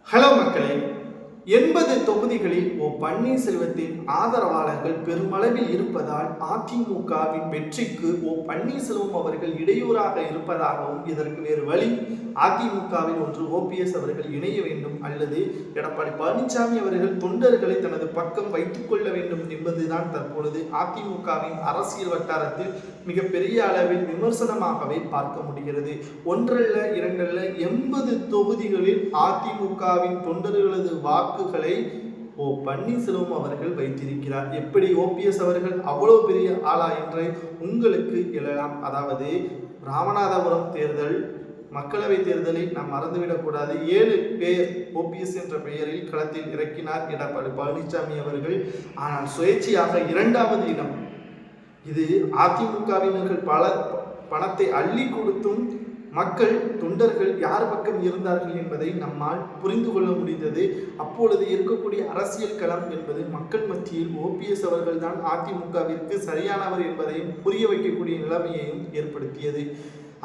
Hello மக்களே, 80 தொகுதிகளில் பன்னீர்செல்வத்தின் ஆதரவாளர்கள் பெருமளவில் இருப்பதால் அதிமுகவின் வெற்றிக்கு பன்னீர்செல்வம் அவர்கள் இடையூறாக இருப்பதாகவும், இதற்கு வேறு வழி அதிமுகவின் ஒன்று ஓபிஎஸ் அவர்கள் இணைய வேண்டும் அல்லது எடப்பாடி பழனிசாமி அவர்கள் தொண்டர்களை தனது பக்கம் வைத்துக் கொள்ள வேண்டும் என்பதுதான் தற்பொழுது அதிமுகவின் அரசியல் வட்டாரத்தில் மிகப்பெரிய அளவில் விமர்சனமாகவே பார்க்க முடிகிறது. ஒன்றல்ல இரண்டல்ல 80 தொகுதிகளில் அதிமுகவின் தொண்டர்களது வாக்குகளை பன்னீர்செல்வம் அவர்கள் வைத்திருக்கிறார். எப்படி ஓபிஎஸ் அவர்கள் அவ்வளவு பெரிய ஆளா என்று உங்களுக்கு எழலாம். அதாவது ராமநாதபுரம் தேர்தல், மக்களவை தேர்தலில் நாம் மறந்துவிடக்கூடாது. 7 பேர் ஓபிஎஸ் என்ற பெயரில் களத்தில் இறக்கினார் எடப்பாடி பழனிசாமி அவர்கள். ஆனால் சுயேட்சையாக 2வது இடம். இது அதிமுகவினர்கள் பல பணத்தை அள்ளி கொடுத்தும் மக்கள் தொண்டர்கள் யார் பக்கம் இருந்தார்கள் என்பதை நம்மால் புரிந்து கொள்ள முடிந்தது. அப்பொழுது இருக்கக்கூடிய அரசியல் களம் என்பது மக்கள் மத்தியில் ஓபிஎஸ் அவர்கள் தான் அதிமுகவிற்கு சரியானவர் என்பதையும் புரிய வைக்கக்கூடிய நிலைமையையும் ஏற்படுத்தியது.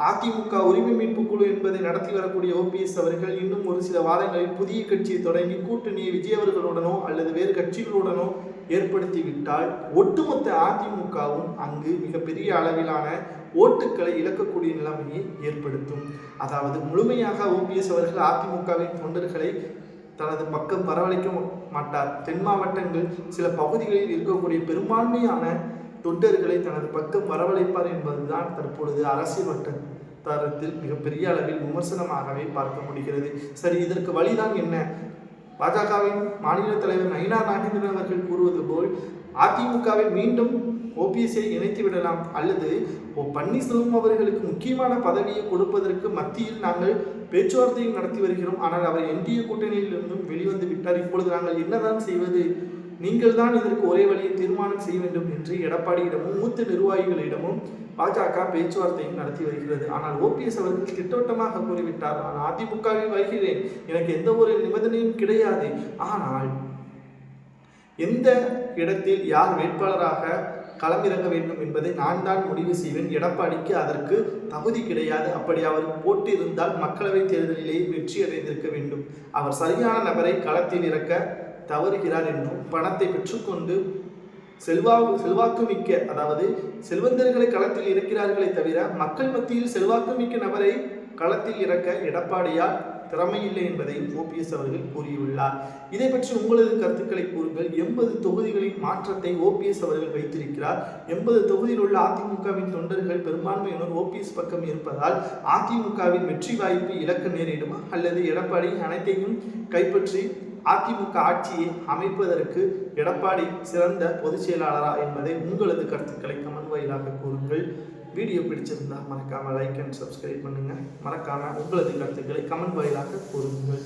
அதிமுக உரிமை மீட்பு குழு என்பதை நடத்தி வரக்கூடிய ஓபிஎஸ் அவர்கள் இன்னும் ஒரு சில வாரங்களில் புதிய கட்சியை தொடங்கி கூட்டணியை விஜய் அவர்களுடனோ அல்லது வேறு கட்சிகளுடனோ ஏற்படுத்திவிட்டால் ஒட்டுமொத்த அதிமுகவும் அங்கு மிகப்பெரிய அளவிலான ஓட்டுக்களை இழக்கக்கூடிய நிலைமையை ஏற்படுத்தும். அதாவது முழுமையாக ஓபிஎஸ் அவர்கள் அதிமுகவின் தொண்டர்களை தனது பக்கம் வரவழைக்க மாட்டார். தென் மாவட்டங்கள் சில பகுதிகளில் இருக்கக்கூடிய பெரும்பான்மையான தொண்டர்களை தனது பக்கம் வரவழைப்பார் என்பதுதான் தற்பொழுது அரசியல் வட்டாரத்தில் மிகப்பெரிய அளவில் விமர்சனமாகவே பார்க்க முடிகிறது. சரி, இதற்கு வழிதான் என்ன? பாஜகவின் மாநில தலைவர் நயினார் நாகேந்திரன் அவர்கள் கூறுவது போல் அதிமுகவில் மீண்டும் ஓபிஎஸ்ஐ இணைத்து விடலாம் அல்லது பன்னீர்செல்வம் அவர்களுக்கு முக்கியமான பதவியை கொடுப்பதற்கு மத்தியில் நாங்கள் பேச்சுவார்த்தையும் நடத்தி வருகிறோம். ஆனால் அவர் என்டிஏ கூட்டணியிலிருந்தும் வெளிவந்து விட்டார். இப்பொழுது நாங்கள் என்னதான் செய்வது? நீங்கள் தான் இதற்கு ஒரே வழியை தீர்மானம் செய்ய வேண்டும் என்று எடப்பாடியிடமும் மூத்த நிர்வாகிகளிடமும் பாஜக பேச்சுவார்த்தையும் நடத்தி வருகிறது. ஆனால் ஓபிஎஸ் அவர்கள் திட்டவட்டமாக கூறிவிட்டார், நான் அதிமுகவில் வருகிறேன், எனக்கு எந்த ஒரு நிபந்தனையும் கிடையாது. ஆனால் எந்த இடத்தில் யார் வேட்பாளராக களமிறங்க வேண்டும் என்பதை நான் தான் முடிவு செய்வேன். எடப்பாடிக்கு அதற்கு தகுதி கிடையாது. அப்படி அவர் போட்டிருந்தால் மக்களவை தேர்தலிலே வெற்றி அடைந்திருக்க வேண்டும். அவர் சரியான நபரை களத்தில் இறக்க தவறுகிறார் என்றும், பணத்தை பெற்றுக்கொண்டு செல்வாக்குமிக்க, அதாவது செல்வந்தர்களை களத்தில் இறக்கிறார்களே தவிர மக்கள் மத்தியில் செல்வாக்குமிக்க நபரை களத்தில் இறக்க எடப்பாடியார் திறமையில்லை என்பதையும் ஓபிஎஸ் அவர்கள் கூறியுள்ளார். இதை பற்றி உங்களது கருத்துக்களை கூறுங்கள். 80 தொகுதிகளின் மாற்றத்தை ஓபிஎஸ் அவர்கள் வைத்திருக்கிறார். 80 தொகுதியில் உள்ள அதிமுகவின் தொண்டர்கள் பெரும்பான்மையினர் ஓபிஎஸ் பக்கம் இருப்பதால் அதிமுகவின் வெற்றி வாய்ப்பு இழக்க நேரிடுமா அல்லது எடப்பாடி அனைத்தையும் கைப்பற்றி அதிமுக ஆட்சியை அமைப்பதற்கு எடப்பாடி சிறந்த பொதுச் செயலாளரா என்பதை உங்களது கருத்துக்களை கமெண்ட் வாயிலாக கூறுங்கள். வீடியோ பிடிச்சிருந்தா மறக்காம லைக் அண்ட் சப்ஸ்கிரைப் பண்ணுங்க. மறக்காம உங்களது கருத்துக்களை கமெண்ட் வாயிலாக கூறுங்கள்.